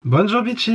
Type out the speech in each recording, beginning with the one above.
Bonjour bitches.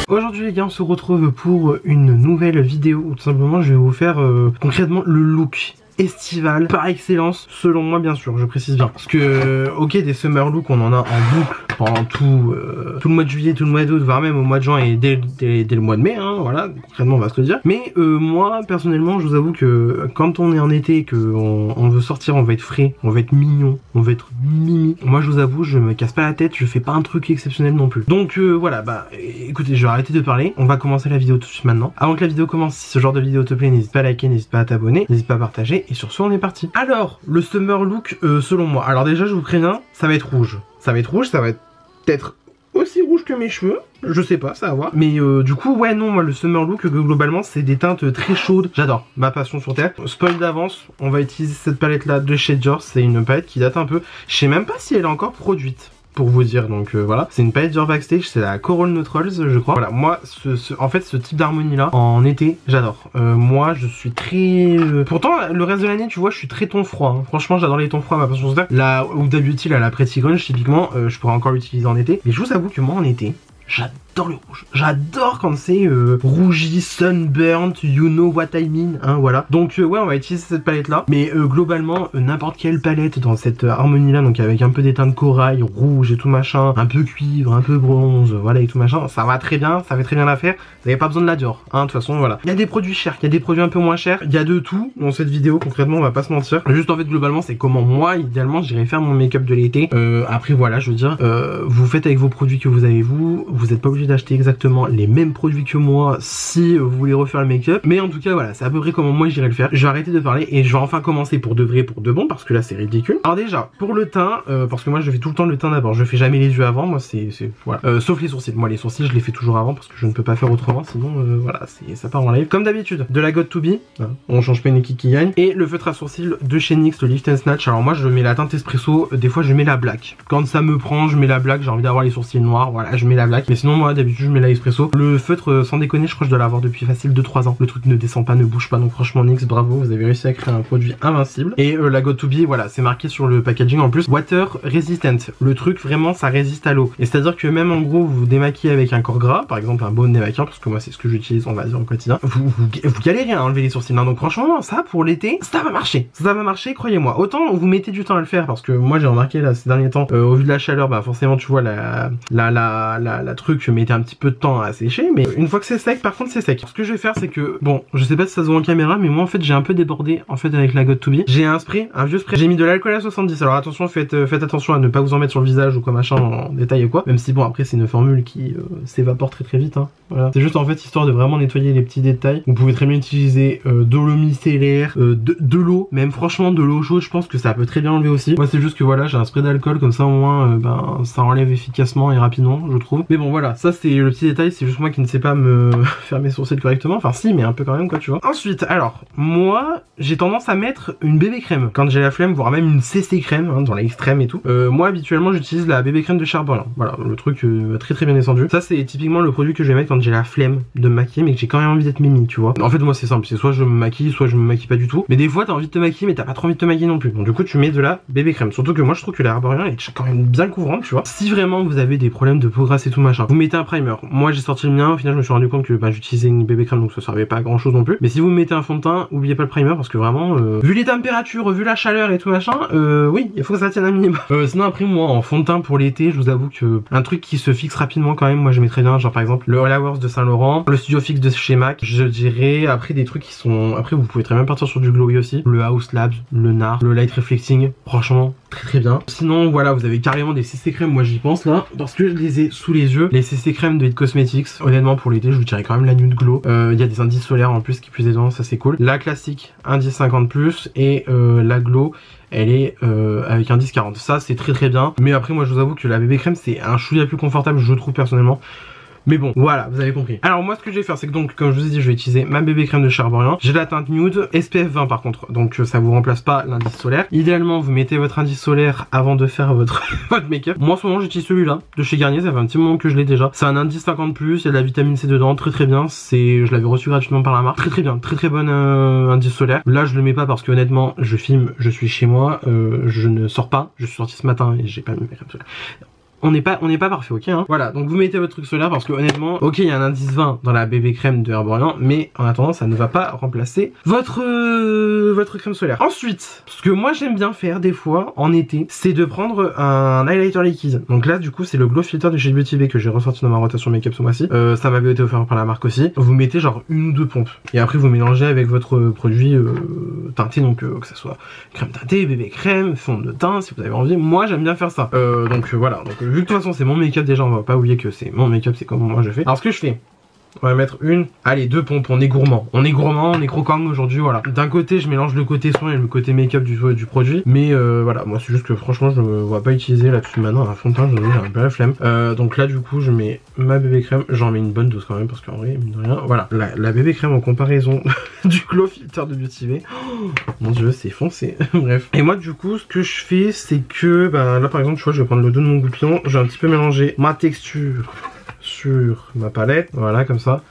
Aujourd'hui les gars, on se retrouve pour une nouvelle vidéo où tout simplement je vais vous faire concrètement le look estival par excellence, selon moi bien sûr, je précise bien. Parce que ok, des summer looks on en a en boucle pendant tout le mois de juillet, tout le mois d'août, voire même au mois de juin et dès le mois de mai, hein, voilà, concrètement on va se le dire. Mais moi personnellement je vous avoue que quand on est en été, qu'on veut sortir, on va être frais, on va être mignon, on va être mimi, moi je vous avoue je me casse pas la tête, je fais pas un truc exceptionnel non plus. Donc voilà, bah écoutez, je vais arrêter de parler, on va commencer la vidéo tout de suite maintenant. Avant que la vidéo commence, si ce genre de vidéo te plaît, n'hésite pas à liker, n'hésite pas à t'abonner, n'hésite pas à partager. Et sur ce on est parti. Alors le summer look selon moi, alors déjà je vous préviens, ça va être rouge. Ça va être rouge, ça va être peut-être aussi rouge que mes cheveux, je sais pas, ça va voir. Mais du coup ouais non, moi le summer look globalement c'est des teintes très chaudes, j'adore, ma passion sur terre. Spoil d'avance, on va utiliser cette palette là de chez Dior, c'est une palette qui date un peu, je sais même pas si elle est encore produite, pour vous dire, donc voilà, c'est une palette Dior Backstage, c'est la Coral Neutrals je crois. Voilà, moi en fait ce type d'harmonie là en été j'adore. Moi je suis très pourtant le reste de l'année tu vois je suis très ton froid, hein. Franchement j'adore les tons froids, ma passion sur terre. La Huda Beauty là, la Pretty Grunge typiquement, je pourrais encore l'utiliser en été, mais je vous avoue que moi en été j'adore le rouge, j'adore quand c'est rougi, sunburnt, you know what I mean, hein, voilà. Donc ouais, on va utiliser cette palette là, mais globalement n'importe quelle palette dans cette harmonie là, donc avec un peu des teintes corail, rouge et tout machin, un peu cuivre, un peu bronze, voilà et tout machin, ça va très bien, ça fait très bien l'affaire. Vous n'avez pas besoin de la Dior, hein, de toute façon voilà. Il y a des produits chers, il y a des produits un peu moins chers, il y a de tout dans cette vidéo concrètement, on va pas se mentir. Juste en fait globalement c'est comment moi idéalement j'irais faire mon make-up de l'été. Après voilà, je veux dire, vous faites avec vos produits que vous avez vous n'êtes pas obligé d'acheter exactement les mêmes produits que moi si vous voulez refaire le make-up, mais en tout cas voilà, c'est à peu près comment moi j'irai le faire. Je vais arrêter de parler et je vais enfin commencer pour de vrai, pour de bon, parce que là c'est ridicule. Alors déjà pour le teint, parce que moi je fais tout le temps le teint d'abord, je fais jamais les yeux avant, moi c'est voilà, sauf les sourcils. Moi les sourcils je les fais toujours avant parce que je ne peux pas faire autrement, sinon voilà, ça part en live. Comme d'habitude, de la Got2b, hein, on change pas une équipe qui gagne, et le feutre à sourcils de chez NYX, le Lift and Snatch. Alors moi je mets la teinte espresso, des fois je mets la black, quand ça me prend je mets la black, j'ai envie d'avoir les sourcils noirs, voilà je mets la black, mais sinon moi d'habitude je mets la espresso. Le feutre sans déconner je crois que je dois l'avoir depuis facile 2-3 ans, le truc ne descend pas, ne bouge pas, donc franchement NYX bravo, vous avez réussi à créer un produit invincible. Et la Got2b, voilà, c'est marqué sur le packaging en plus, water resistant, le truc vraiment ça résiste à l'eau, et c'est à dire que même en gros vous démaquillez avec un corps gras, par exemple un baume démaquillant, parce que moi c'est ce que j'utilise on va dire au quotidien, vous galérez à enlever les sourcils, hein, donc franchement ça pour l'été ça va marcher, croyez-moi. Autant vous mettez du temps à le faire, parce que moi j'ai remarqué là ces derniers temps, au vu de la chaleur, bah forcément tu vois la truc mettait un petit peu de temps à sécher, mais une fois que c'est sec, par contre c'est sec. Ce que je vais faire c'est que, bon je sais pas si ça se voit en caméra, mais moi en fait j'ai un peu débordé en fait avec la Got2b. J'ai un spray, un vieux spray, j'ai mis de l'alcool à 70, alors attention, faites attention à ne pas vous en mettre sur le visage ou quoi machin en détail ou quoi, même si bon après c'est une formule qui s'évapore très vite, hein. Voilà. C'est juste en fait histoire de vraiment nettoyer les petits détails. Vous pouvez très bien utiliser de l'eau micellaire, de l'eau, même franchement de l'eau chaude, je pense que ça peut très bien enlever aussi. Moi c'est juste que voilà, j'ai un spray d'alcool, comme ça au moins ben ça enlève efficacement et rapidement je trouve. Mais bon voilà, ça c'est le petit détail, c'est juste moi qui ne sais pas me faire mes sourcils correctement, enfin si mais un peu quand même quoi tu vois. Ensuite alors, moi j'ai tendance à mettre une bébé crème quand j'ai la flemme, voire même une CC crème, hein, dans l'extrême et tout. Moi habituellement j'utilise la bébé crème de Charbon, voilà le truc très bien descendu. Ça c'est typiquement le produit que je vais mettre quand j'ai la flemme de me maquiller mais que j'ai quand même envie d'être mimi tu vois. En fait moi c'est simple, c'est soit je me maquille, soit je me maquille pas du tout, mais des fois t'as envie de te maquiller mais t'as pas trop envie de te maquiller non plus, donc du coup tu mets de la bébé crème. Surtout que moi je trouve que la Herborian est quand même bien couvrante tu vois. Si vraiment vous avez des problèmes de peau grasse et tout machin, vous mettez un primer. Moi j'ai sorti le mien, au final je me suis rendu compte que bah, j'utilisais une bébé crème donc ça servait pas à grand chose non plus, mais si vous mettez un fond de teint, oubliez pas le primer parce que vraiment vu les températures, vu la chaleur et tout machin, oui il faut que ça tienne un minimum. Sinon après moi en fond de teint pour l'été, je vous avoue que un truc qui se fixe rapidement quand même, moi je mettrais bien genre par exemple le All Hours de Saint Laurent, le Studio Fix de chez MAC, je dirais. Après des trucs qui sont, après vous pouvez très bien partir sur du glowy aussi, le House Labs, le NAR, le Light Reflecting, franchement très bien. Sinon voilà, vous avez carrément des CC crème, moi j'y pense là parce que je les ai sous les yeux, les CC crème de It Cosmetics. Honnêtement pour l'été je vous dirais quand même la Nude Glow. Il y a des indices solaires en plus qui plus dedans, ça c'est cool. La classique indice 50+, et la Glow elle est avec indice 40, ça c'est très bien. Mais après moi je vous avoue que la bébé crème c'est un chouïa plus confortable je trouve personnellement. Mais bon, voilà, vous avez compris. Alors moi ce que je vais faire, c'est que donc, comme je vous ai dit, je vais utiliser ma bébé crème de chez Herborian. J'ai la teinte nude, SPF 20 par contre, donc ça vous remplace pas l'indice solaire. Idéalement, vous mettez votre indice solaire avant de faire votre make-up. Moi en ce moment, j'utilise celui-là, de chez Garnier, ça fait un petit moment que je l'ai déjà. C'est un indice 50+, il y a de la vitamine C dedans, très bien. Je l'avais reçu gratuitement par la marque. Très bien, très bon indice solaire. Là, je le mets pas parce que honnêtement, je filme, je suis chez moi, je ne sors pas. Je suis sorti ce matin et j'ai pas mis ma crème solaire. On n'est pas parfait, ok hein. Voilà, donc vous mettez votre truc solaire parce que honnêtement, ok, il y a un indice 20 dans la bébé crème de Herborian, mais en attendant, ça ne va pas remplacer votre crème solaire. Ensuite, ce que moi j'aime bien faire des fois en été, c'est de prendre un highlighter liquide. Donc là, du coup, c'est le Glow Filter de chez Beauty Bay que j'ai ressorti dans ma rotation make-up ce mois-ci. Ça m'avait été offert par la marque aussi. Vous mettez genre 1 ou 2 pompes et après vous mélangez avec votre produit teinté, donc que ça soit crème teintée, bébé crème, fond de teint, si vous avez envie. Moi, j'aime bien faire ça. Donc voilà. Donc vu que de toute façon c'est mon make-up déjà, on va pas oublier que c'est mon make-up, c'est comme moi je fais. Alors ce que je fais, on va mettre allez 2 pompes, on est gourmand, on est croquant aujourd'hui, voilà. D'un côté je mélange le côté soin et le côté make-up du produit, mais voilà, moi c'est juste que franchement je ne vois pas utiliser là-dessus maintenant un fond de teint, j'ai un peu la flemme. Donc là du coup je mets ma bébé crème, j'en mets une bonne dose quand même parce qu'en vrai, mine de rien, voilà. La bébé crème en comparaison du Glow Filter de Beauty Bay, oh, mon dieu c'est foncé, bref. Et moi du coup ce que je fais c'est que, là par exemple tu vois je vais prendre le dos de mon goupillon, je vais un petit peu mélanger ma texture sur ma palette, voilà comme ça,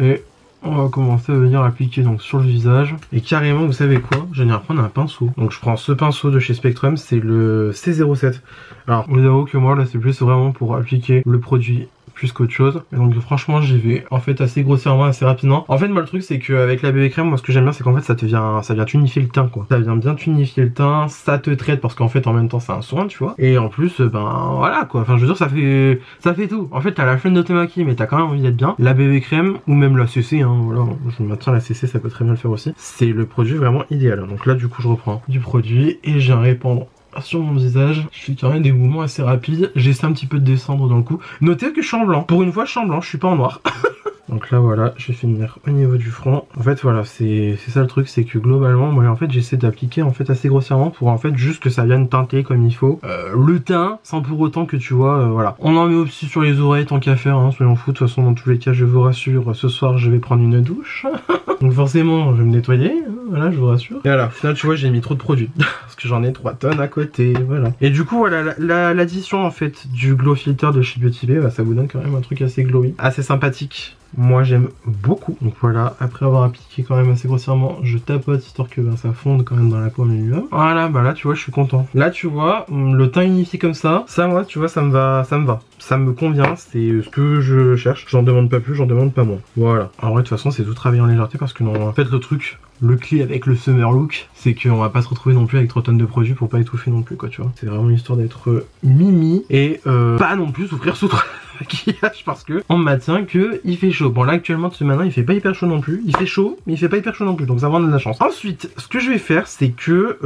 et on va commencer à venir appliquer donc sur le visage. Et carrément vous savez quoi, je vais venir prendre un pinceau. Donc je prends ce pinceau de chez Spectrum, c'est le C07. Alors vous avouez que moi là c'est plus vraiment pour appliquer le produit plus qu'autre chose. Et donc franchement j'y vais en fait assez grossièrement, assez rapidement. En fait moi le truc c'est qu'avec la bébé crème, moi ce que j'aime bien c'est qu'en fait ça vient tunifier le teint quoi. Ça vient bien tunifier le teint, ça te traite parce qu'en fait en même temps c'est un soin tu vois. Et en plus voilà quoi, enfin je veux dire ça fait tout. En fait t'as la flemme de te maquiller mais t'as quand même envie d'être bien. La bébé crème ou même la CC hein, voilà, je maintiens la CC, ça peut très bien le faire aussi. C'est le produit vraiment idéal. Donc là du coup je reprends du produit et je viens répandre sur mon visage. Je fais quand même des mouvements assez rapides. J'essaie un petit peu de descendre dans le cou. Notez que je suis en blanc. Pour une fois je suis en blanc, je suis pas en noir. Donc là voilà, je vais finir au niveau du front. En fait voilà, c'est ça le truc, c'est que globalement moi en fait j'essaie d'appliquer en fait assez grossièrement pour en fait juste que ça vienne teinter comme il faut le teint sans pour autant que tu vois voilà. On en met aussi sur les oreilles tant qu'à faire hein, soyons fous. De toute façon dans tous les cas je vous rassure, ce soir je vais prendre une douche. Donc forcément je vais me nettoyer, hein, voilà je vous rassure. Et voilà, au final tu vois j'ai mis trop de produits parce que j'en ai 3 tonnes à côté, voilà. Et du coup voilà l'addition en fait du Glow Filter de chez Beauty Bay, ça vous donne quand même un truc assez glowy, assez sympathique. Moi j'aime beaucoup. Donc voilà, après avoir appliqué quand même assez grossièrement, je tapote histoire que ça fonde quand même dans la peau au milieu. Voilà, là tu vois je suis content. Là tu vois, le teint unifié comme ça moi tu vois ça me va. Ça me convient, c'est ce que je cherche. J'en demande pas plus, j'en demande pas moins. Voilà. Alors de toute façon c'est tout travailler en légèreté parce que non, en fait le truc, le clé avec le summer look, c'est qu'on va pas se retrouver non plus avec 3 tonnes de produits pour pas étouffer non plus quoi tu vois. C'est vraiment l'histoire d'être mimi et pas non plus souffrir sous maquillage parce que on maintient que il fait chaud. Bon là actuellement ce matin il fait pas hyper chaud non plus. Il fait chaud mais il fait pas hyper chaud non plus donc ça va de la chance. Ensuite ce que je vais faire c'est que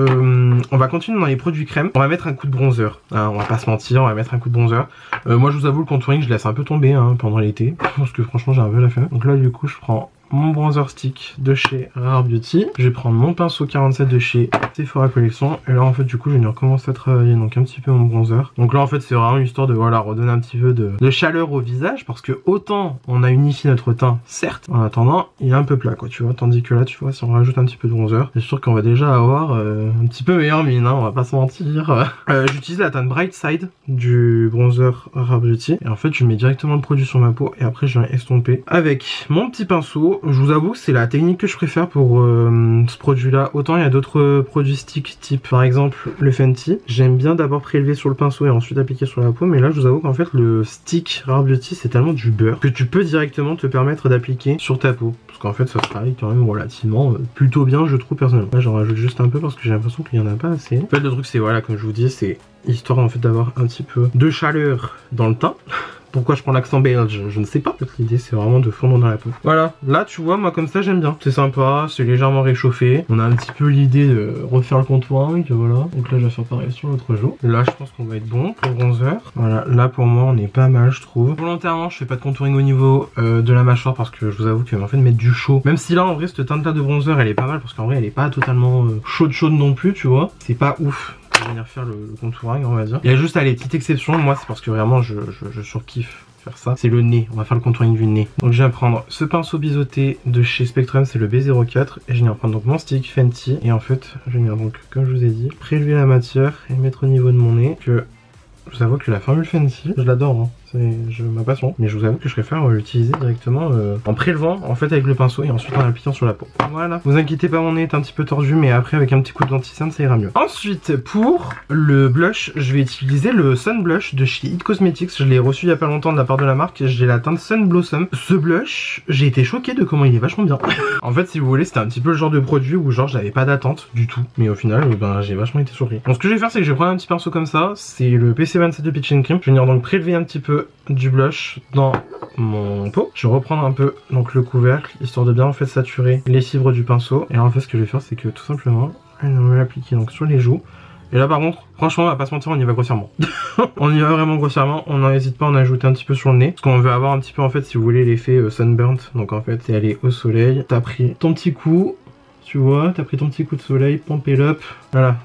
on va continuer dans les produits crème. On va mettre un coup de bronzer. On va pas se mentir, on va mettre un coup de bronzer. Moi je vous avoue le contouring je laisse un peu tomber hein, pendant l'été parce que franchement j'ai un peu la flemme. Donc là du coup je prends mon bronzer stick de chez Rare Beauty. Je vais prendre mon pinceau 47 de chez Sephora Collection. Et là en fait du coup je vais venir commencer à travailler donc un petit peu mon bronzer. Donc là en fait c'est vraiment une histoire de voilà redonner un petit peu de chaleur au visage. Parce que autant on a unifié notre teint certes, en attendant il est un peu plat quoi tu vois. Tandis que là tu vois si on rajoute un petit peu de bronzer, c'est sûr qu'on va déjà avoir un petit peu meilleure mine hein, on va pas se mentir. J'utilise la teinte Bright Side du bronzer Rare Beauty. Et en fait je mets directement le produit sur ma peau. Et après je viens estomper avec mon petit pinceau. Je vous avoue que c'est la technique que je préfère pour ce produit là. Autant il y a d'autres produits stick type par exemple le Fenty. J'aime bien d'abord prélever sur le pinceau et ensuite appliquer sur la peau. Mais là je vous avoue qu'en fait le stick Rare Beauty c'est tellement du beurre que tu peux directement te permettre d'appliquer sur ta peau. Parce qu'en fait ça se travaille quand même relativement plutôt bien je trouve personnellement. Là j'en rajoute juste un peu parce que j'ai l'impression qu'il n'y en a pas assez. En fait le truc c'est voilà comme je vous dis c'est histoire en fait d'avoir un petit peu de chaleur dans le teint. Pourquoi je prends l'accent belge, je ne sais pas. L'idée c'est vraiment de fondre dans la peau. Voilà, là tu vois moi comme ça j'aime bien. C'est sympa, c'est légèrement réchauffé. On a un petit peu l'idée de refaire le contouring, voilà. Donc là je vais faire pareil sur l'autre jour. Là je pense qu'on va être bon pour bronzer. Voilà, là pour moi on est pas mal je trouve. Volontairement je fais pas de contouring au niveau de la mâchoire parce que je vous avoue que en fait mettre du chaud. Même si là en vrai cette teinte là de bronzer elle est pas mal parce qu'en vrai elle est pas totalement chaude non plus tu vois. C'est pas ouf. Venir faire le contouring on va dire. Il y a juste les petites exceptions, moi c'est parce que vraiment je surkiffe faire ça. C'est le nez, on va faire le contouring du nez. Donc je viens prendre ce pinceau biseauté de chez Spectrum, c'est le B04. Et je viens prendre donc mon stick Fenty. Et en fait, je viens donc, comme je vous ai dit, prélever la matière et mettre au niveau de mon nez. Que je vous avoue que la formule Fenty, je l'adore, hein. C'est ma passion, mais je vous avoue que je préfère l'utiliser directement en prélevant en fait avec le pinceau et ensuite en appliquant sur la peau. Voilà, vous inquiétez pas, mon nez est un petit peu tordu, mais après avec un petit coup d'anti-cerne ça ira mieux. Ensuite, pour le blush, je vais utiliser le Sun Blush de chez It Cosmetics. Je l'ai reçu il y a pas longtemps de la part de la marque. J'ai la teinte Sun Blossom. Ce blush, j'ai été choqué de comment il est vachement bien. En fait, si vous voulez, c'était un petit peu le genre de produit où genre j'avais pas d'attente du tout, mais au final, ben j'ai vachement été surpris. Donc ce que je vais faire, c'est que je vais prendre un petit pinceau comme ça. C'est le PC27 de Peach & Cream. Je vais venir donc prélever un petit peu du blush dans mon pot. Je vais reprendre un peu donc le couvercle histoire de bien en fait saturer les fibres du pinceau. Et alors en fait ce que je vais faire c'est que tout simplement on va l'appliquer donc sur les joues. Et là par contre franchement on va pas se mentir, on y va grossièrement. On y va vraiment grossièrement, on n'hésite pas à en ajouter un petit peu sur le nez. Parce qu'on veut avoir un petit peu en fait si vous voulez l'effet sunburnt. Donc en fait c'est aller au soleil, t'as pris ton petit coup, tu vois, t'as pris ton petit coup de soleil, pump it up, voilà.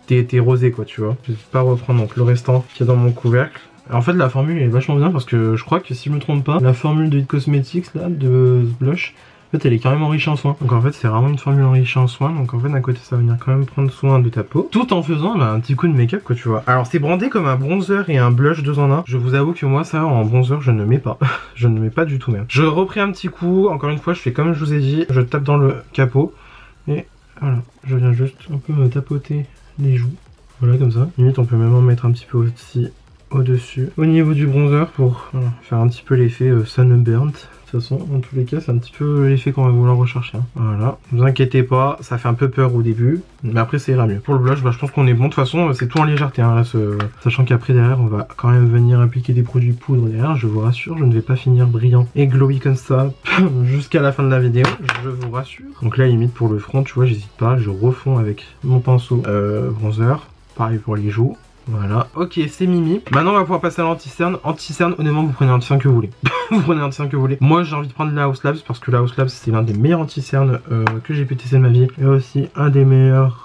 T'es rosé quoi tu vois. J'hésite pas à reprendre donc le restant qui est dans mon couvercle. En fait la formule est vachement bien parce que je crois que si je me trompe pas, la formule de It Cosmetics là, de ce blush, en fait elle est carrément riche en soins. Donc en fait c'est vraiment une formule riche en soins. Donc en fait d'un côté ça va venir quand même prendre soin de ta peau, tout en faisant un petit coup de make-up quoi tu vois. Alors c'est brandé comme un bronzer et un blush 2 en 1. Je vous avoue que moi ça en bronzer je ne mets pas. Je ne mets pas du tout même. Je reprends un petit coup, encore une fois je fais comme je vous ai dit, je tape dans le capot. Et voilà, je viens juste un peu me tapoter les joues. Voilà comme ça. Limite on peut même en mettre un petit peu aussi au-dessus, au niveau du bronzer pour voilà, faire un petit peu l'effet sunburnt. De toute façon, en tous les cas, c'est un petit peu l'effet qu'on va vouloir rechercher. Hein. Voilà, ne vous inquiétez pas, ça fait un peu peur au début, mais après ça ira mieux. Pour le blush, bah, je pense qu'on est bon. De toute façon, c'est tout en légèreté. Hein, là, sachant qu'après derrière, on va quand même venir appliquer des produits poudre derrière. Je vous rassure, je ne vais pas finir brillant et glowy comme ça jusqu'à la fin de la vidéo. Je vous rassure. Donc là, limite pour le front, tu vois, j'hésite pas, je refonds avec mon pinceau bronzer. Pareil pour les joues. Voilà, ok c'est mimi. Maintenant on va pouvoir passer à l'anti-cerne. Anti-cerne, honnêtement vous prenez l'anti-cerne que vous voulez. Vous prenez l'anti-cerne que vous voulez. Moi j'ai envie de prendre la House Labs parce que la House Labs c'est l'un des meilleurs anti-cernes que j'ai pu tester de ma vie. Et aussi un des meilleurs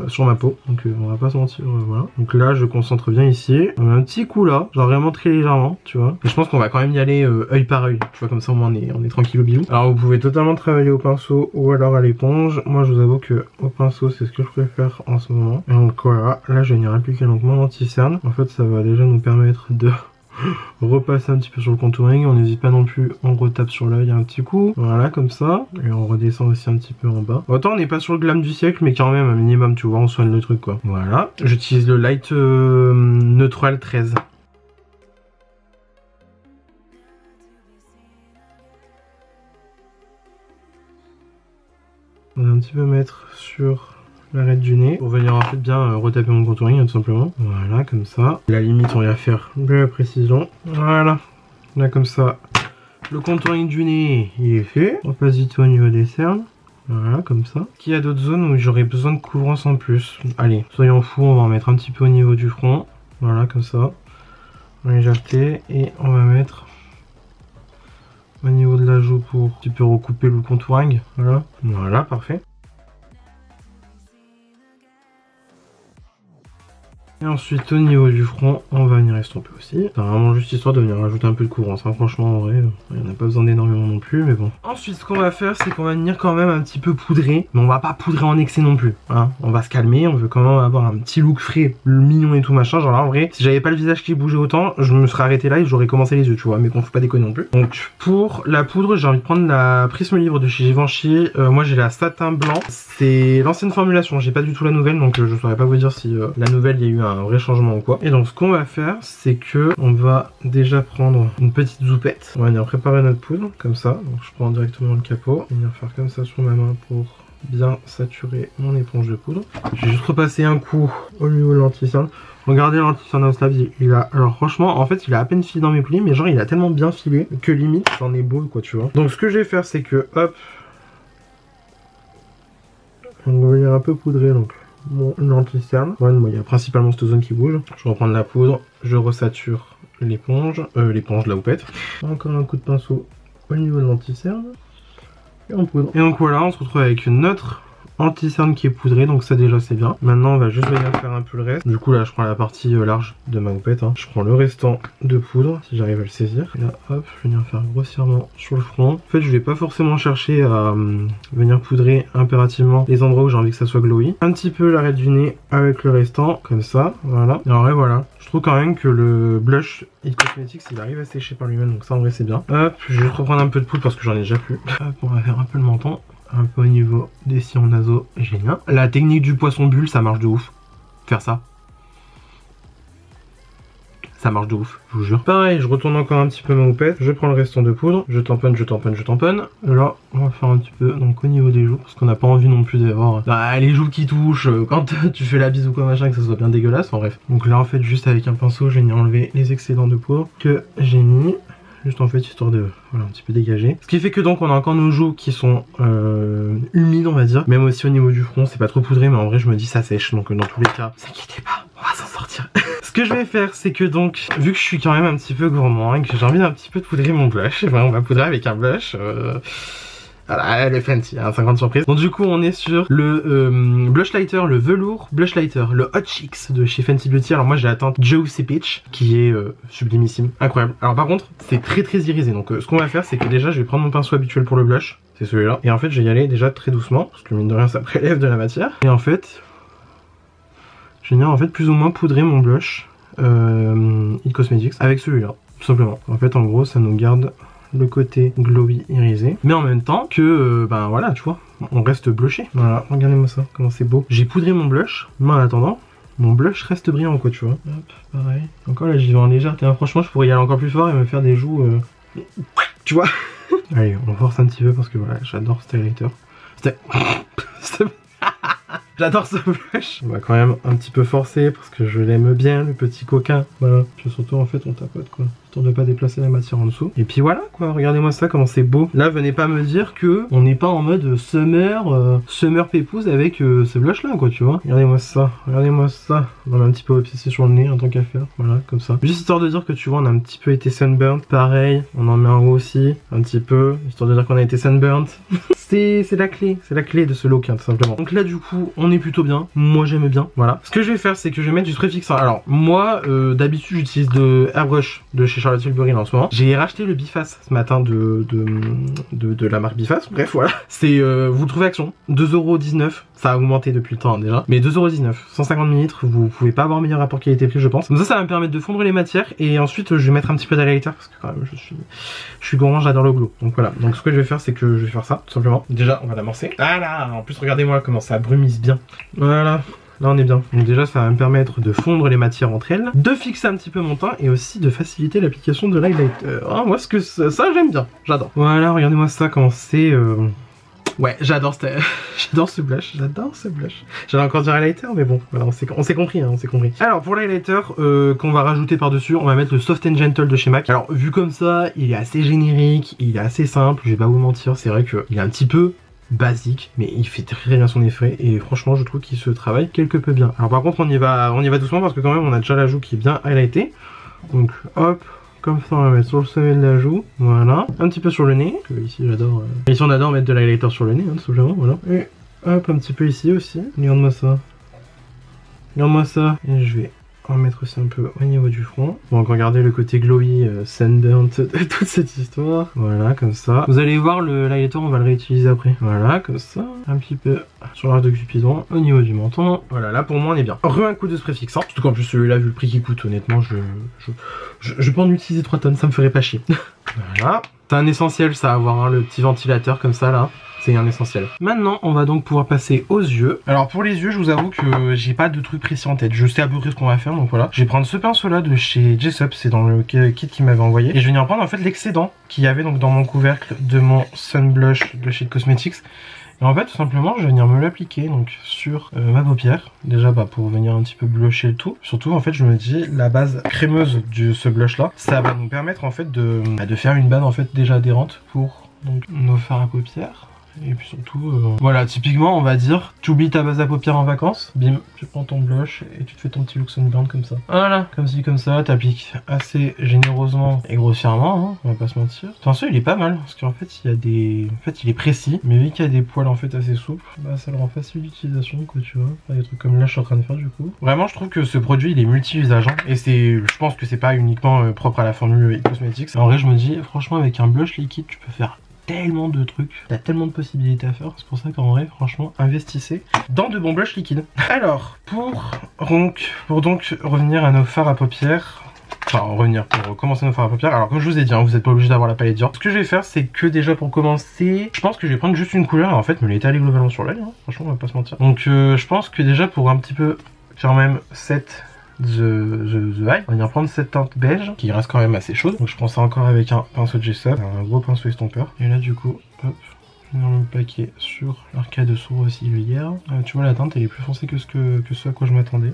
sur ma peau. Donc on va pas se mentir, voilà. Donc là je concentre bien ici. On a un petit coup là, genre vraiment très légèrement, tu vois. Et je pense qu'on va quand même y aller œil par œil. Tu vois comme ça au moins on est tranquille au bisou. Alors vous pouvez totalement travailler au pinceau ou alors à l'éponge. Moi je vous avoue que au pinceau c'est ce que je préfère en ce moment. Et donc voilà, là je vais venir appliquer donc mon anti-cerne. En fait ça va déjà nous permettre de repasser un petit peu sur le contouring. On n'hésite pas non plus, on retape sur l'œil un petit coup, voilà comme ça, et on redescend aussi un petit peu en bas. Autant on n'est pas sur le glam du siècle, mais quand même un minimum, tu vois, on soigne le truc quoi. Voilà, j'utilise le Light Neutral 13. On va un petit peu mettre sur l'arête du nez pour venir en fait bien retaper mon contouring tout simplement. Voilà comme ça. La limite on va faire de la précision. Voilà. Là comme ça. Le contouring du nez il est fait. On passe vite au niveau des cernes. Voilà comme ça. Qu'il y a d'autres zones où j'aurais besoin de couvrance en plus. Allez, soyons fous, on va en mettre un petit peu au niveau du front. Voilà comme ça. En légèreté. Et on va mettre au niveau de la joue pour un petit peu recouper le contouring. Voilà. Voilà, parfait. Et ensuite au niveau du front, on va venir estomper aussi. C'est vraiment juste histoire de venir rajouter un peu de couvrance. Hein. Franchement en vrai, il n'y en a pas besoin d'énormément non plus, mais bon. Ensuite ce qu'on va faire, c'est qu'on va venir quand même un petit peu poudrer. Mais on va pas poudrer en excès non plus. Hein. On va se calmer, on veut quand même avoir un petit look frais, mignon et tout machin. Genre là en vrai, si j'avais pas le visage qui bougeait autant, je me serais arrêté là et j'aurais commencé les yeux, tu vois. Mais bon, faut pas déconner non plus. Donc pour la poudre, j'ai envie de prendre la Prisme Livre de chez Givenchy. Moi j'ai la satin blanc. C'est l'ancienne formulation, j'ai pas du tout la nouvelle, donc je saurais pas vous dire si la nouvelle il y a eu un vrai changement ou quoi. Et donc ce qu'on va faire, c'est que on va déjà prendre une petite zoupette. On va venir préparer notre poudre comme ça. Donc je prends directement le capot, venir faire comme ça sur ma main pour bien saturer mon éponge de poudre. Je vais juste repasser un coup au niveau de l'anti-cerne. Regardez l'anti-cerne House Labs, il a, alors franchement en fait il a à peine filé dans mes plis, mais genre il a tellement bien filé que limite j'en ai beau quoi, tu vois. Donc ce que je vais faire, c'est que hop, on va venir un peu poudrer donc mon anti-cerne. Ouais, il y a principalement cette zone qui bouge. Je vais reprendre la poudre, je resature l'éponge, la houppette. Encore un coup de pinceau au niveau de l'anti-cerne et on poudre. Et donc voilà, on se retrouve avec notre anti-cerne qui est poudré, donc ça déjà c'est bien. Maintenant on va juste venir faire un peu le reste. Du coup là je prends la partie large de ma houppette, hein. Je prends le restant de poudre, si j'arrive à le saisir. Et là hop, je vais venir faire grossièrement sur le front. En fait je vais pas forcément chercher à venir poudrer impérativement les endroits où j'ai envie que ça soit glowy. Un petit peu l'arrêt du nez avec le restant, comme ça, voilà. Et en vrai voilà, je trouve quand même que le blush It Cosmetics il arrive à sécher par lui-même, donc ça en vrai c'est bien. Hop, je vais juste reprendre un peu de poudre parce que j'en ai déjà plus. Hop, on va faire un peu le menton, un peu au niveau des sillons nasaux, génial. La technique du poisson bulle, ça marche de ouf. Faire ça. Ça marche de ouf, je vous jure. Pareil, je retourne encore un petit peu ma houppette, je prends le restant de poudre, je tamponne, je tamponne, je tamponne. Là, on va faire un petit peu donc au niveau des joues, parce qu'on n'a pas envie non plus d'avoir les joues qui touchent quand tu fais la bise ou quoi machin, que ça soit bien dégueulasse, en bref. Donc là, en fait, juste avec un pinceau, je vais venir enlever les excédents de poudre que j'ai mis. Juste en fait histoire de voilà, un petit peu dégager. Ce qui fait que donc on a encore nos joues qui sont humides on va dire. Même aussi au niveau du front, c'est pas trop poudré mais en vrai je me dis ça sèche. Donc dans tous les cas, ne vous inquiétez pas, on va s'en sortir. Ce que je vais faire c'est que donc, vu que je suis quand même un petit peu gourmand et que j'ai envie d'un petit peu de poudrer mon blush, et ben, on va poudrer avec un blush voilà, le Fenty, hein, 50 surprises. Donc du coup on est sur le blush lighter, le velours blush lighter, le Hot Chicks de chez Fenty Beauty. Alors moi j'ai la teinte Juicy Peach qui est sublimissime, incroyable. Alors par contre c'est très très irisé, donc ce qu'on va faire c'est que déjà je vais prendre mon pinceau habituel pour le blush, c'est celui-là. Et en fait je vais y aller déjà très doucement, parce que mine de rien ça prélève de la matière. Et en fait, je vais venir en fait plus ou moins poudrer mon blush It Cosmetics avec celui-là, tout simplement. En fait en gros ça nous garde le côté glowy irisé, mais en même temps que ben voilà tu vois, on reste blushé. Voilà, regardez-moi ça, comment c'est beau. J'ai poudré mon blush, mais en attendant mon blush reste brillant quoi tu vois. Hop, pareil. Encore là j'y vais en légèreté, hein. Franchement je pourrais y aller encore plus fort et me faire des joues tu vois. Allez on force un petit peu parce que voilà j'adore ce highlighter. J'adore ce blush. On va quand même un petit peu forcer parce que je l'aime bien le petit coquin. Voilà. Puis surtout en fait on tapote quoi, histoire de pas déplacer la matière en dessous. Et puis voilà quoi, regardez-moi ça comment c'est beau. Là venez pas me dire que on n'est pas en mode summer pépouze avec ce blush là quoi tu vois. Regardez-moi ça, regardez-moi ça. On a un petit peu obsessé sur le nez en tant qu'à faire. Voilà comme ça. Juste histoire de dire que tu vois on a un petit peu été sunburnt. Pareil, on en met un haut aussi, un petit peu, histoire de dire qu'on a été sunburnt. C'est la clé de ce look hein, tout simplement. Donc là du coup on est plutôt bien, moi j'aime bien, voilà. Ce que je vais faire c'est que je vais mettre du spray fixant. Alors moi d'habitude j'utilise de Airbrush de chez Charlotte Tilbury en ce moment. J'ai racheté le Biface ce matin de la marque Biface, bref voilà. C'est vous le trouvez Action, 2,19€, ça a augmenté depuis le temps hein, déjà. Mais 2,19€, 150 ml, vous pouvez pas avoir meilleur rapport qualité-prix je pense. Donc ça va me permettre de fondre les matières et ensuite je vais mettre un petit peu d'highlighter parce que quand même je suis gourmand, j'adore le glow. Donc voilà, donc ce que je vais faire c'est que je vais faire ça tout simplement. Déjà on va l'amorcer. Voilà, en plus regardez-moi comment ça brumise bien. Voilà, là on est bien. Donc déjà ça va me permettre de fondre les matières entre elles, de fixer un petit peu mon teint et aussi de faciliter l'application de l'highlighter. Ah, moi ce que ça j'aime bien, j'adore. Voilà, regardez-moi ça comment c'est ouais, j'adore ce blush, j'adore ce blush. J'allais encore dire highlighter, mais bon, voilà, on s'est compris, hein, on s'est compris. Alors, pour l'highlighter qu'on va rajouter par-dessus, on va mettre le Soft and Gentle de chez MAC. Alors, vu comme ça, il est assez générique, il est assez simple, je vais pas vous mentir, c'est vrai qu'il est un petit peu basique, mais il fait très bien son effet et franchement, je trouve qu'il se travaille quelque peu bien. Alors, par contre, on y va doucement parce que quand même, on a déjà la joue qui est bien highlightée. Donc, hop. Comme ça on va mettre sur le sommet de la joue, voilà, un petit peu sur le nez, ici j'adore, ici on adore mettre de l'highlighter sur le nez, hein, tout simplement, voilà, et hop, un petit peu ici aussi, regarde-moi ça, et je vais en mettre aussi un peu au niveau du front. Donc regardez le côté glowy, sunburnt de toute cette histoire, voilà, comme ça. Vous allez voir le highlighter, on va le réutiliser après, voilà, comme ça, un petit peu sur l'arc de Cupidon, au niveau du menton, voilà, là pour moi on est bien. Un coup de spray fixant, surtout qu'en plus celui-là, vu le prix qu'il coûte, honnêtement, je peux en utiliser 3 tonnes, ça me ferait pas chier. Voilà, c'est un essentiel ça, avoir le petit ventilateur comme ça là. C'est un essentiel. Maintenant, on va donc pouvoir passer aux yeux. Alors pour les yeux, je vous avoue que j'ai pas de truc précis en tête. Je sais à peu près ce qu'on va faire, donc voilà. Je vais prendre ce pinceau là de chez Jessup, c'est dans le kit qu'il m'avait envoyé. Et je vais venir prendre en fait l'excédent qu'il y avait donc dans mon couvercle de mon Sun Blush de chez Cosmetics. Et en fait, tout simplement, je vais venir me l'appliquer donc sur ma paupière. Déjà pour venir un petit peu blusher le tout. Surtout, en fait, je me dis, la base crémeuse de ce blush là, ça va nous permettre en fait de faire une base en fait déjà adhérente pour donc, nos fards à paupières. Et puis surtout, voilà, typiquement on va dire, tu oublies ta base à paupières en vacances, bim, tu prends ton blush et tu te fais ton petit look sunburn comme ça. Voilà, comme ci comme ça, t'appliques assez généreusement et grossièrement, hein, on va pas se mentir. Attention, il est pas mal, parce qu'en fait il y a des... En fait il est précis, mais vu qu'il y a des poils en fait assez souples, bah ça le rend facile d'utilisation quoi, tu vois. Enfin, des trucs comme là je suis en train de faire du coup. Vraiment je trouve que ce produit il est multi-usage, hein, et je pense que c'est pas uniquement propre à la formule Cosmetics. En vrai je me dis, franchement avec un blush liquide tu peux faire tellement de trucs, t'as tellement de possibilités à faire, c'est pour ça qu'en vrai franchement investissez dans de bons blushs liquides. Alors pour donc revenir à nos fards à paupières, pour commencer nos fards à paupières, alors comme je vous ai dit, hein, vous n'êtes pas obligé d'avoir la palette Dior. Ce que je vais faire c'est que déjà pour commencer, je pense que je vais prendre juste une couleur et en fait me l'étaler globalement sur l'œil, hein. Franchement on va pas se mentir. Donc je pense que déjà pour un petit peu quand même cette The Eye, on va venir prendre cette teinte beige qui reste quand même assez chaude. Donc je prends ça encore avec un pinceau de gesso, un gros pinceau estompeur. Et là du coup, hop, je viens le plaquer sur l'arcade sourcilière. Tu vois la teinte elle est plus foncée que ce à quoi je m'attendais.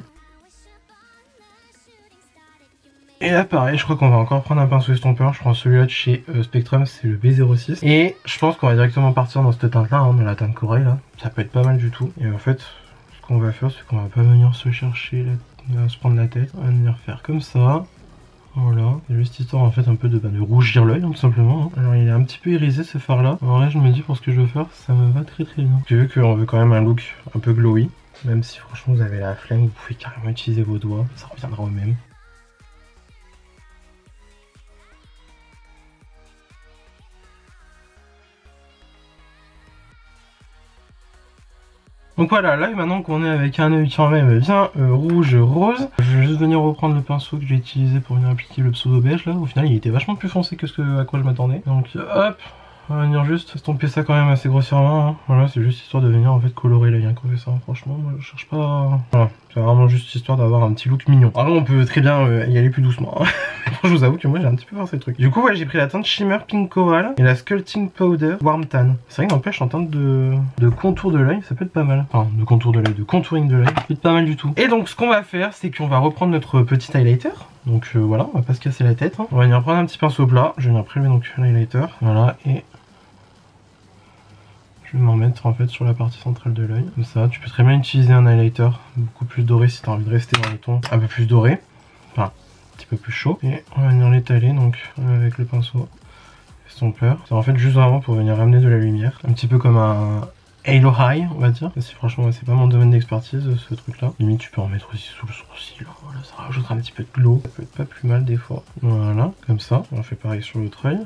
Et là pareil, je crois qu'on va encore prendre un pinceau estompeur. Je prends celui-là de chez Spectrum, c'est le B06. Et je pense qu'on va directement partir dans cette teinte là, hein, dans la teinte corail là. Ça peut être pas mal du tout. Et en fait, ce qu'on va faire, c'est qu'on va pas venir se chercher on va se prendre la tête, on va venir faire comme ça, voilà, c'est juste histoire en fait un peu de rougir l'œil, hein, tout simplement. Hein. Alors il est un petit peu irisé ce fard là, en vrai je me dis pour ce que je veux faire, ça me va très très bien. J'ai vu qu'on veut quand même un look un peu glowy, même si franchement vous avez la flemme, vous pouvez carrément utiliser vos doigts, ça reviendra au même. Donc voilà, là maintenant qu'on est avec un œil quand même bien rouge rose, je vais juste venir reprendre le pinceau que j'ai utilisé pour venir appliquer le pseudo beige là. Au final il était vachement plus foncé que ce à quoi je m'attendais. Donc hop, on va venir juste estomper ça quand même assez grossièrement, hein. Voilà, c'est juste histoire de venir en fait colorer l'œil, hein, ça. Franchement moi je cherche pas... Voilà, c'est vraiment juste histoire d'avoir un petit look mignon. Alors on peut très bien y aller plus doucement, hein. Je vous avoue que moi j'ai un petit peu forcé le truc. Du coup ouais, j'ai pris la teinte Shimmer Pink Coral et la Sculpting Powder Warm Tan. C'est vrai que n'empêche en teinte de contour de l'œil, ça peut être pas mal. Enfin de contour de l'œil, de contouring de l'œil, ça peut être pas mal du tout. Et donc ce qu'on va faire, c'est qu'on va reprendre notre petit highlighter. Donc voilà, on va pas se casser la tête, hein. On va venir prendre un petit pinceau plat, je vais venir prélever donc l'highlighter, voilà, et je vais m'en mettre en fait sur la partie centrale de l'œil. Comme ça, tu peux très bien utiliser un highlighter beaucoup plus doré si tu as envie de rester dans les tons un peu plus dorés. Enfin, un petit peu plus chaud. Et on va venir l'étaler donc avec le pinceau estompeur. C'est en fait juste vraiment pour venir ramener de la lumière. Un petit peu comme un Halo High, on va dire. Si franchement c'est pas mon domaine d'expertise ce truc là. Limite tu peux en mettre aussi sous le sourcil. Voilà, ça rajoutera un petit peu de glow. Ça peut être pas plus mal des fois. Voilà, comme ça. On fait pareil sur l'autre œil.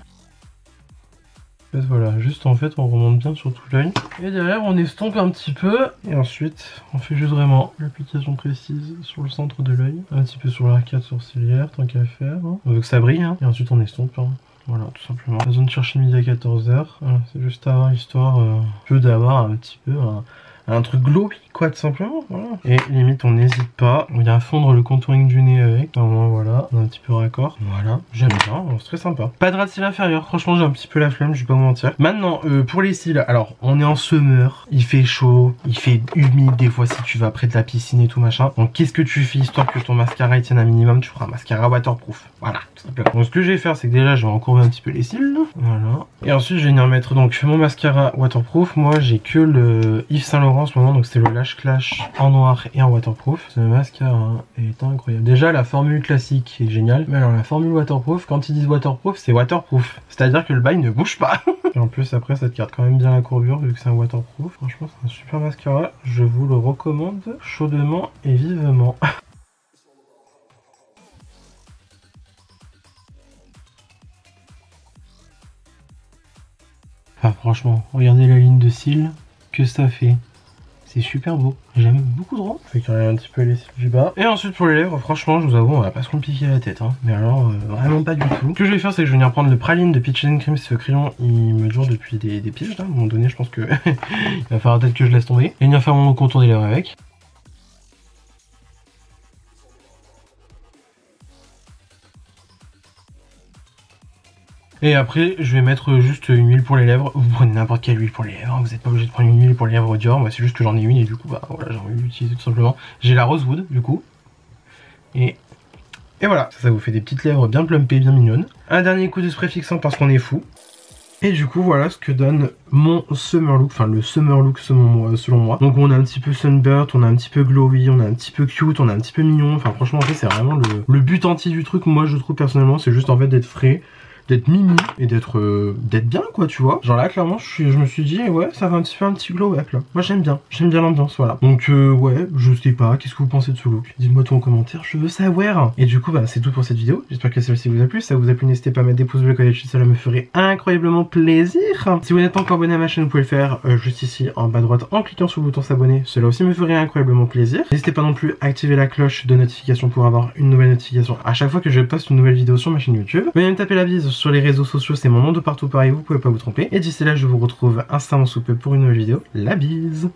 En fait, voilà, juste en fait on remonte bien sur tout l'œil. Et derrière on estompe un petit peu. Et ensuite on fait juste vraiment l'application précise sur le centre de l'œil. Un petit peu sur l'arcade sourcilière, tant qu'à faire. Hein. On veut que ça brille, hein. Et ensuite on estompe. Hein. Voilà, tout simplement. Pas besoin de chercher midi à 14h. Voilà, c'est juste avoir histoire d'avoir un petit peu un truc glowy quoi, tout simplement. Voilà. Et limite on n'hésite pas, on vient fondre le contouring du nez avec. Au moins voilà, on a un petit peu raccord. Voilà, j'aime bien, c'est très sympa. Pas de ras de cils inférieur, franchement j'ai un petit peu la flemme, je vais pas vous mentir. Maintenant pour les cils, alors on est en summer, il fait chaud, il fait humide des fois si tu vas près de la piscine et tout machin. Donc qu'est-ce que tu fais histoire que ton mascara tienne un minimum? Tu feras un mascara waterproof. Voilà, tout simplement. Donc ce que je vais faire c'est que déjà je vais encourber un petit peu les cils. Voilà. Et ensuite je vais venir mettre donc mon mascara waterproof. Moi j'ai que le Yves Saint Laurent en ce moment, donc c'est le Lash Clash en noir et en waterproof. Ce mascara est incroyable. Déjà la formule classique est géniale, mais alors la formule waterproof, quand ils disent waterproof, c'est waterproof. C'est-à-dire que le bail ne bouge pas. Et en plus après ça te garde quand même bien la courbure vu que c'est un waterproof. Franchement c'est un super mascara, je vous le recommande chaudement et vivement. Ah franchement, regardez la ligne de cils que ça fait. C'est super beau, j'aime beaucoup trop. Je vais carrer un petit peu les cils du bas. Et ensuite pour les lèvres, franchement je vous avoue on va pas se compliquer la tête, hein. Mais alors vraiment pas du tout. Ce que je vais faire c'est que je vais venir prendre le Praline de Peach & Cream. Ce crayon il me dure depuis des piges là. À un moment donné je pense que il va falloir peut-être que je laisse tomber. Et venir faire mon contour des lèvres avec. Et après, je vais mettre juste une huile pour les lèvres. Vous prenez n'importe quelle huile pour les lèvres. Vous n'êtes pas obligé de prendre une huile pour les lèvres Dior. Moi, c'est juste que j'en ai une et du coup, bah voilà, j'ai envie de l'utiliser tout simplement. J'ai la Rosewood, du coup. Et voilà, ça vous fait des petites lèvres bien plumpées, bien mignonnes. Un dernier coup de spray fixant parce qu'on est fou. Et du coup voilà ce que donne mon summer look, enfin le summer look selon moi. Donc on a un petit peu sunburst, on a un petit peu glowy, on a un petit peu cute, on a un petit peu mignon. Enfin franchement en fait c'est vraiment le but entier du truc, moi je trouve personnellement, c'est juste en fait d'être frais, d'être mimi et d'être bien quoi, tu vois. Genre là clairement je me suis dit ouais, ça va un petit glow up là. Moi j'aime bien l'ambiance, voilà. Donc ouais, je sais pas, qu'est-ce que vous pensez de ce look? Dites-moi tout en commentaire, je veux savoir. Et du coup bah c'est tout pour cette vidéo, j'espère que celle-ci vous a plu. Si ça vous a plu, n'hésitez pas à mettre des pouces bleus quand ça me ferait incroyablement plaisir. Si vous n'êtes pas encore abonné à ma chaîne, vous pouvez le faire juste ici en bas à droite en cliquant sur le bouton s'abonner, cela aussi me ferait incroyablement plaisir. N'hésitez pas non plus à activer la cloche de notification pour avoir une nouvelle notification à chaque fois que je poste une nouvelle vidéo sur ma chaîne YouTube. Vous pouvez même taper la bise sur les réseaux sociaux, c'est mon nom de partout pareil, vous pouvez pas vous tromper. Et d'ici là je vous retrouve instamment sous peu pour une nouvelle vidéo. La bise.